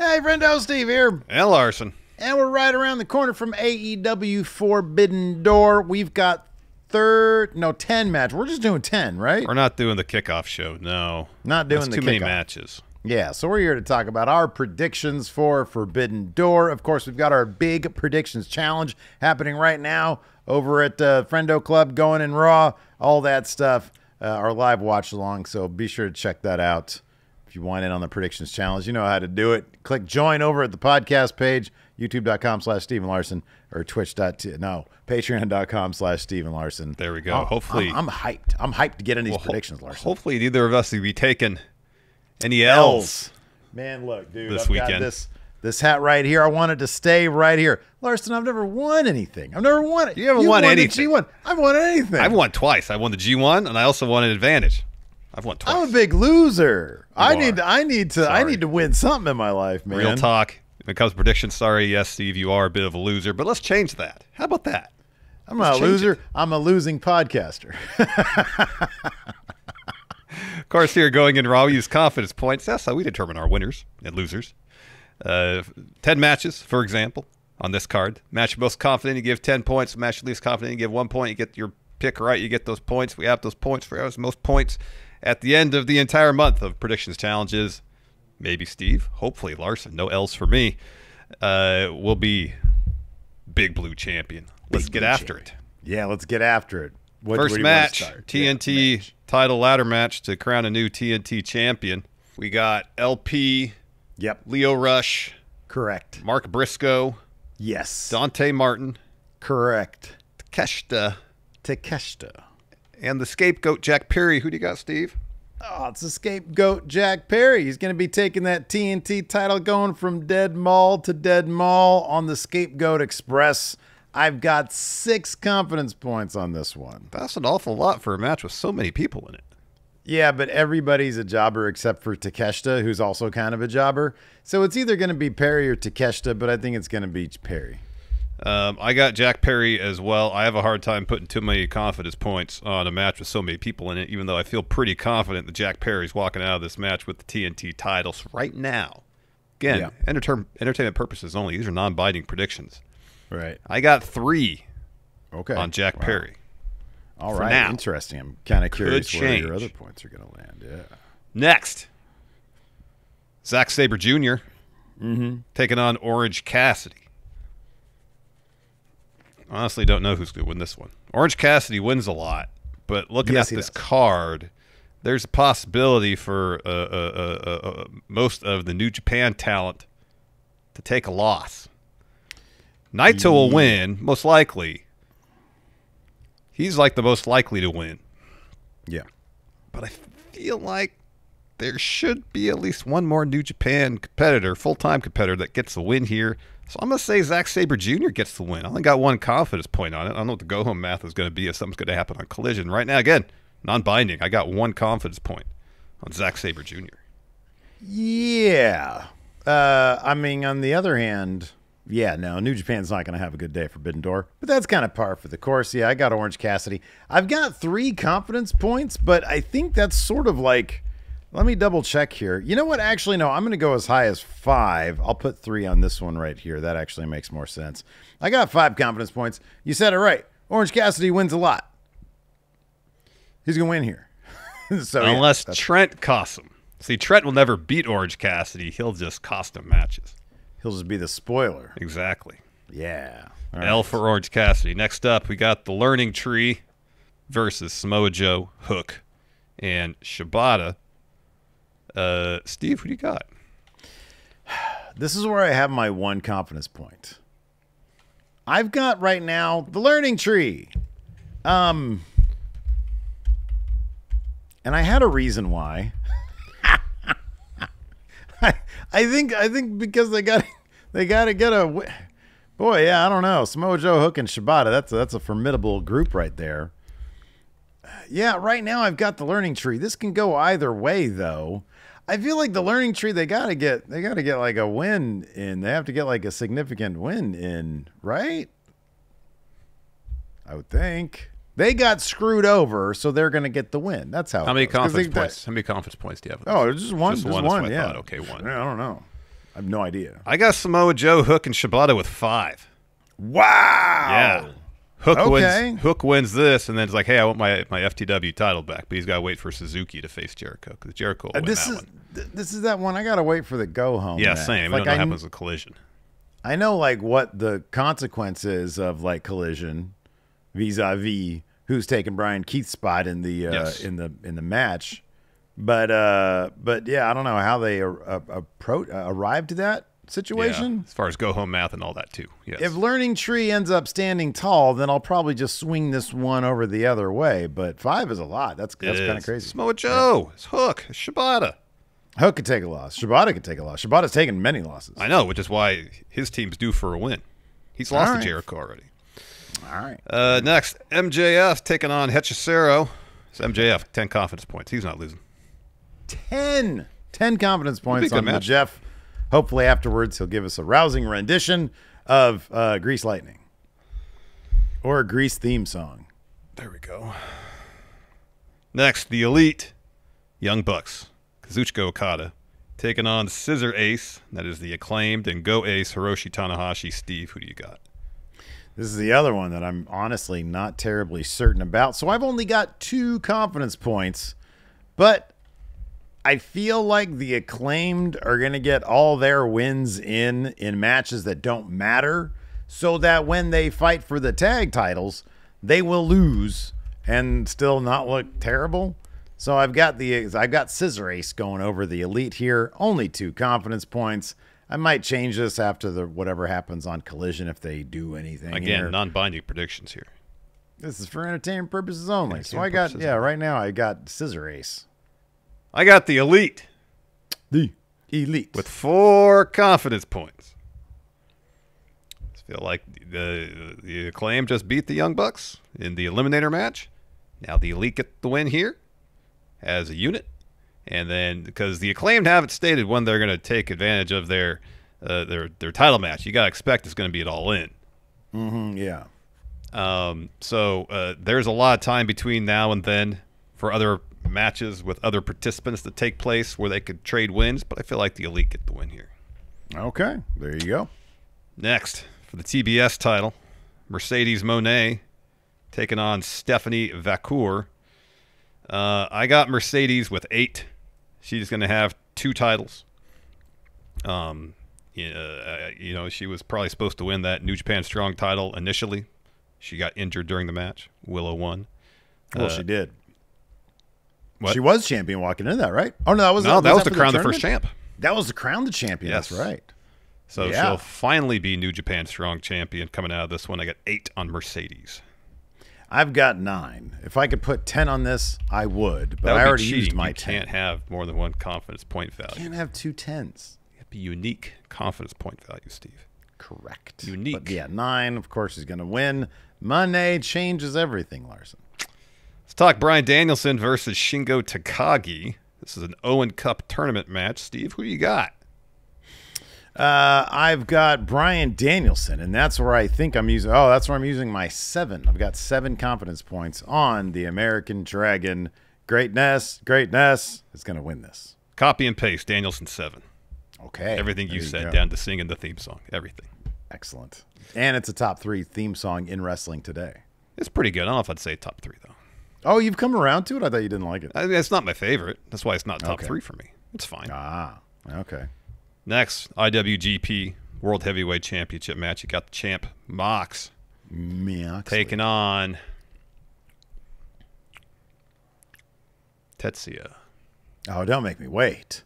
Hey, Friendo, Steve here. And Larson. And we're right around the corner from AEW Forbidden Door. We've got 10 matches. We're just doing 10, right? We're not doing the kickoff show, no. Not doing That's the too many kickoff. matches. Yeah, so we're here to talk about our predictions for Forbidden Door. Of course, we've got our big predictions challenge happening right now over at Friendo Club, going in Raw, all that stuff. Our live watch along, so be sure to check that out. If you want in on the predictions challenge, you know how to do it. Click join over at the podcast page, youtube.com/Steven Larson, or patreon.com/Steven Larson. There we go. Hopefully. I'm hyped. I'm hyped to get in these predictions, Larson. Hopefully neither of us will be taking any L's. Man, look, dude. This I've weekend. got this hat right here. I wanted to stay right here. Larson, I've never won anything. I've never won it. You haven't won anything. G1. I've won anything. I've won twice. I won the G1, and I also won an advantage. I've won twice. I'm a big loser. I need Sorry. to win something in my life, man. Real talk. When it comes to predictions, sorry, yes, Steve, you are a bit of a loser, but let's change that. How about that? I'm not a loser. I'm a losing podcaster. Of course, here going in Raw, we use confidence points. That's how we determine our winners and losers. 10 matches, for example, on this card. Match you're most confident, you give 10 points. Match you're least confident, you give 1 point. You get your pick right, you get those points. We have those points for us, most points at the end of the entire month of predictions challenges. Maybe Steve, hopefully Larson, no L's for me, will be Big Blue Champion. Let's get after it. Yeah, let's get after it. First match, TNT title ladder match to crown a new TNT champion. We got LP, Leo Rush, correct. Mark Briscoe, yes. Dante Martin, correct. Takeshita, and the scapegoat Jack Perry. Who do you got, Steve? Oh, it's the scapegoat Jack Perry. He's going to be taking that TNT title, going from Dead Mall to Dead Mall on the Scapegoat Express. I've got 6 confidence points on this one. That's an awful lot for a match with so many people in it. Yeah, but everybody's a jobber except for Takeshita, who's also kind of a jobber. So it's either going to be Perry or Takeshita, but I think it's going to be Perry. I got Jack Perry as well. I have a hard time putting too many confidence points on a match with so many people in it, even though I feel pretty confident that Jack Perry's walking out of this match with the TNT titles right now. Again, entertainment purposes only. These are non-binding predictions. Right. I got 3 on Jack Perry. All right. Now. Interesting. I'm kind of curious where your other points are going to land. Yeah. Next, Zack Sabre Jr. Taking on Orange Cassidy. Honestly, don't know who's going to win this one. Orange Cassidy wins a lot, but looking at this card, there's a possibility for most of the New Japan talent to take a loss. Naito will win, most likely. He's like the most likely to win. Yeah. But I feel like there should be at least one more New Japan competitor, full-time competitor, that gets the win here. So I'm going to say Zack Sabre Jr. gets the win. I only got 1 confidence point on it. I don't know what the go-home math is going to be if something's going to happen on Collision. Right now, again, non-binding. I got 1 confidence point on Zack Sabre Jr. Yeah. I mean, on the other hand, yeah, no, New Japan's not going to have a good day for Forbidden Door. But that's kind of par for the course. Yeah, I got Orange Cassidy. I've got 3 confidence points, but I think that's sort of like... Let me double check here. You know what? Actually, no, I'm going to go as high as 5. I'll put 3 on this one right here. That actually makes more sense. I got 5 confidence points. You said it right. Orange Cassidy wins a lot. He's going to win here. So, unless Trent costs him. See, Trent will never beat Orange Cassidy. He'll just cost him matches. He'll just be the spoiler. Exactly. Yeah. L for Orange Cassidy. Next up, we got the Learning Tree versus Samoa Joe, Hook, and Shibata. Steve, who do you got? This is where I have my 1 confidence point. I've got right now the Learning Tree. And I had a reason why. I think because they got to get a boy. Yeah, I don't know. Samoa Joe, Hook, and Shibata. That's a formidable group right there. Yeah, right now I've got the Learning Tree. This can go either way, though. I feel like the Learning Tree, they gotta get like a win in. They have to get like a significant win in, right? I would think. They got screwed over, so they're gonna get the win. That's how. How many confidence points? How many confidence points do you have? Oh, just one. Just one. Yeah. Okay, 1. I don't know. I have no idea. I got Samoa Joe, Hook, and Shibata with 5. Wow. Yeah. Okay. Hook wins this, and then it's like, hey, I want my FTW title back, but he's got to wait for Suzuki to face Jericho because Jericho will win this that is one. this is that one. I gotta wait for the go home. Yeah, match. same. We don't know what happens with Collision. I know like what the consequences of like Collision, vis-a-vis who's taking Brian Keith's spot in the in the match, but yeah, I don't know how they arrived to that situation. Yeah, as far as go home math and all that too. Yes. If Learning Tree ends up standing tall, then I'll probably just swing this one over the other way. But 5 is a lot. That's kind of crazy. Samoa Joe, it's Hook, it's Shibata. Hook could take a loss. Shibata could take a loss. Shibata's taken many losses. I know, which is why his team's due for a win. He's lost to Jericho already. All right. Next, MJF taking on Hechicero. It's MJF, 10 confidence points. He's not losing. 10 confidence points on match. Jeff. Hopefully afterwards he'll give us a rousing rendition of Grease Lightning. Or a Grease theme song. There we go. Next, the Elite Young Bucks. Kazuchika Okada taking on Scissor Ace. That is the Acclaimed and Go Ace Hiroshi Tanahashi. Steve, who do you got? This is the other one that I'm honestly not terribly certain about. So I've only got 2 confidence points. But I feel like the Acclaimed are going to get all their wins in matches that don't matter, so that when they fight for the tag titles, they will lose and still not look terrible. So I've got Scissor Ace going over the Elite here. Only 2 confidence points. I might change this after whatever happens on Collision if they do anything. Again, non-binding predictions here. This is for entertainment purposes only. So right now I got Scissor Ace. I got the Elite. The Elite. With 4 confidence points. I feel like the Acclaim just beat the Young Bucks in the Eliminator match. Now the Elite get the win here as a unit. And then, because the Acclaimed haven't stated when they're going to take advantage of their title match, you got to expect it's going to be an all-in. Mm-hmm, yeah. So there's a lot of time between now and then for other matches with other participants that take place where they could trade wins, but I feel like the Elite get the win here. Okay, there you go. Next, for the TBS title, Mercedes Moné taking on Stephanie Vacour. I got Mercedes with 8. She's going to have 2 titles. She was probably supposed to win that New Japan Strong title initially. She got injured during the match. Willow won. Well, she did. What? She was champion walking into that, right? Oh, no, that was the Crown the first champ. That was the Crown the champion. Yes. That's right. So she'll finally be New Japan Strong champion coming out of this one. I got 8 on Mercedes. I've got 9. If I could put 10 on this, I would. But That would I already be cheating. used my You 10. can't have more than 1 confidence point value. Can't have 2 10s. It'd be unique confidence point value, Steve. Correct. Unique. But yeah, 9, of course, is going to win. Money changes everything, Larson. Let's talk Bryan Danielson versus Shingo Takagi. This is an Owen Cup tournament match. Steve, who do you got? I've got Bryan Danielson, and that's where I think I'm using. Oh, that's where I'm using my 7. I've got 7 confidence points on the American Dragon. Greatness is going to win this. Copy and paste. Danielson 7. Okay. Everything you said, down to singing the theme song. Everything. Excellent. And it's a top 3 theme song in wrestling today. It's pretty good. I don't know if I'd say top 3, though. Oh, you've come around to it? I thought you didn't like it. I mean, it's not my favorite. That's why it's not top 3 for me. It's fine. Ah, okay. Next, IWGP World Heavyweight Championship match. You got the champ, Mox, taking on Tetsuya. Oh, don't make me wait.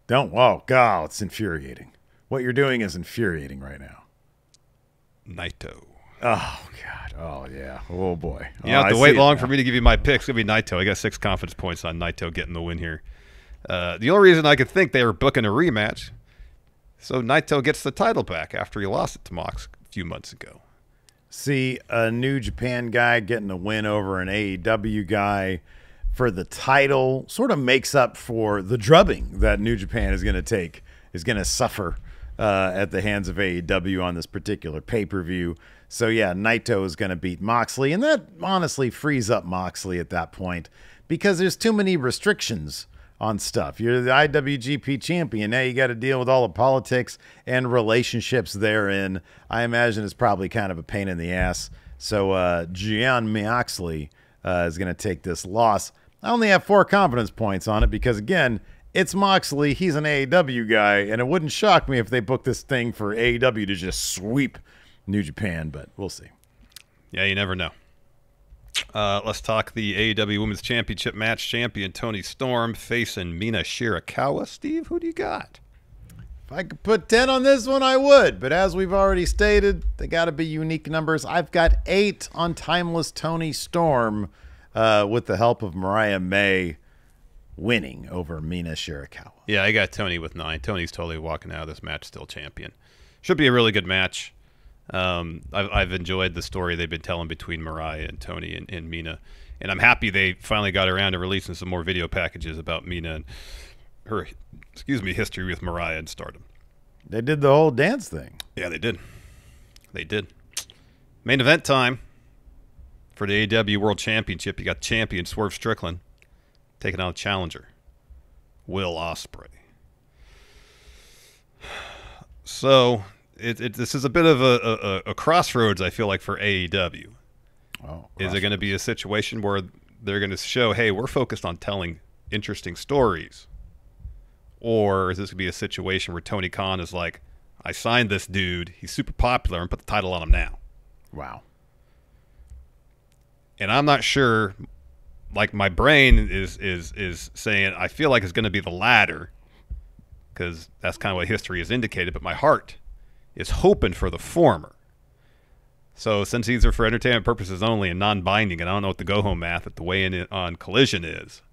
Don't. Oh, God, it's infuriating. What you're doing is infuriating right now. Naito. Oh, God. Oh, yeah. Oh, boy. You don't have to wait long for me to give you my picks. It's going to be Naito. I got 6 confidence points on Naito getting the win here. The only reason I could think they were booking a rematch, so Naito gets the title back after he lost it to Mox a few months ago. See, a New Japan guy getting a win over an AEW guy for the title sort of makes up for the drubbing that New Japan is going to suffer at the hands of AEW on this particular pay-per-view. So, yeah, Naito is going to beat Moxley, and that honestly frees up Moxley at that point because there's too many restrictions on stuff. You're the IWGP champion. Now you got to deal with all the politics and relationships therein. I imagine it's probably kind of a pain in the ass. So Jon Moxley is going to take this loss. I only have 4 confidence points on it because, again, it's Moxley. He's an AEW guy, and it wouldn't shock me if they booked this thing for AEW to just sweep New Japan, but we'll see. Yeah, you never know. Let's talk the AEW Women's Championship match. Champion Toni Storm facing Mina Shirakawa. Steve, who do you got? If I could put 10 on this one, I would. But as we've already stated, they got to be unique numbers. I've got 8 on Timeless Toni Storm with the help of Mariah May winning over Mina Shirakawa. Yeah, I got Toni with 9. Toni's totally walking out of this match still champion. Should be a really good match. I've enjoyed the story they've been telling between Mariah and Toni and Mina, and I'm happy they finally got around to releasing some more video packages about Mina and her, history with Mariah and Stardom. They did the whole dance thing. Yeah, they did. They did. Main event time for the AEW World Championship. You got champion Swerve Strickland taking on challenger Will Ospreay. So this is a bit of a crossroads, I feel like, for AEW. Oh, is it going to be a situation where they're going to show, hey, we're focused on telling interesting stories? Or is this going to be a situation where Tony Khan is like, I signed this dude, he's super popular, and put the title on him now? Wow. And I'm not sure, like, my brain is saying, I feel like it's going to be the latter, because that's kind of what history has indicated, but my heart is hoping for the former. So since these are for entertainment purposes only and non-binding, and I don't know what the go-home math at the weigh-in on Collision is,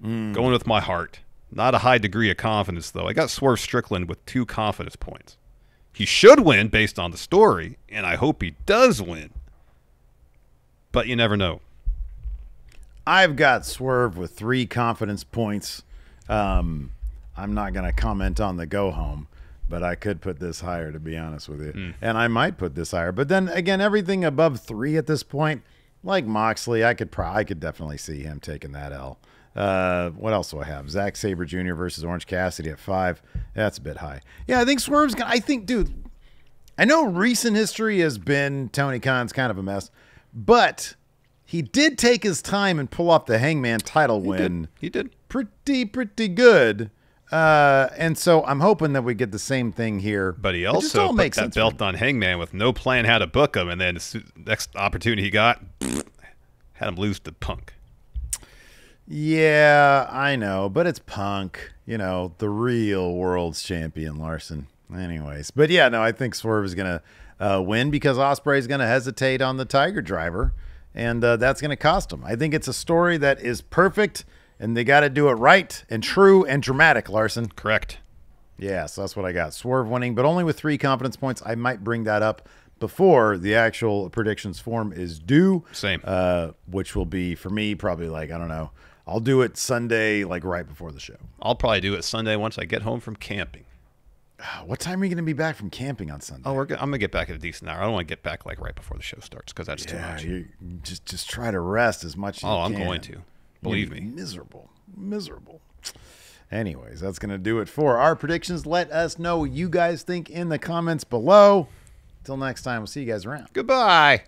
going with my heart. Not a high degree of confidence, though. I got Swerve Strickland with 2 confidence points. He should win based on the story, and I hope he does win. But you never know. I've got Swerve with 3 confidence points. I'm not going to comment on the go-home, but I could put this higher, to be honest with you. And I might put this higher. But then, again, everything above 3 at this point, like Moxley, I could definitely see him taking that L. What else do I have? Zack Sabre Jr. versus Orange Cassidy at 5. That's a bit high. Yeah, I think Swerve's going to... I think, dude, I know recent history has been Tony Khan's kind of a mess, but he did take his time and pull off the Hangman title win. He did. Pretty good. And so I'm hoping that we get the same thing here. But he also put that belt on Hangman with no plan how to book him, and then the next opportunity he got, had him lose to Punk. Yeah, I know, but it's Punk, the real world's champion, Larson. Anyways, but yeah, no, I think Swerve is going to win because Ospreay is going to hesitate on the Tiger Driver, and that's going to cost him. I think it's a story that is perfect, and they got to do it right and true and dramatic, Larson. Correct. Yeah, so that's what I got. Swerve winning, but only with 3 confidence points. I might bring that up before the actual predictions form is due. Same. Which will be, for me, probably like, I don't know, I'll do it Sunday, like right before the show. I'll probably do it Sunday once I get home from camping. What time are you going to be back from camping on Sunday? Oh, I'm going to get back at a decent hour. I don't want to get back like right before the show starts because that's too much. You just try to rest as much as you can. Oh, I'm going to. Believe me. Miserable. Anyways, that's going to do it for our predictions. Let us know what you guys think in the comments below. Till next time, we'll see you guys around. Goodbye.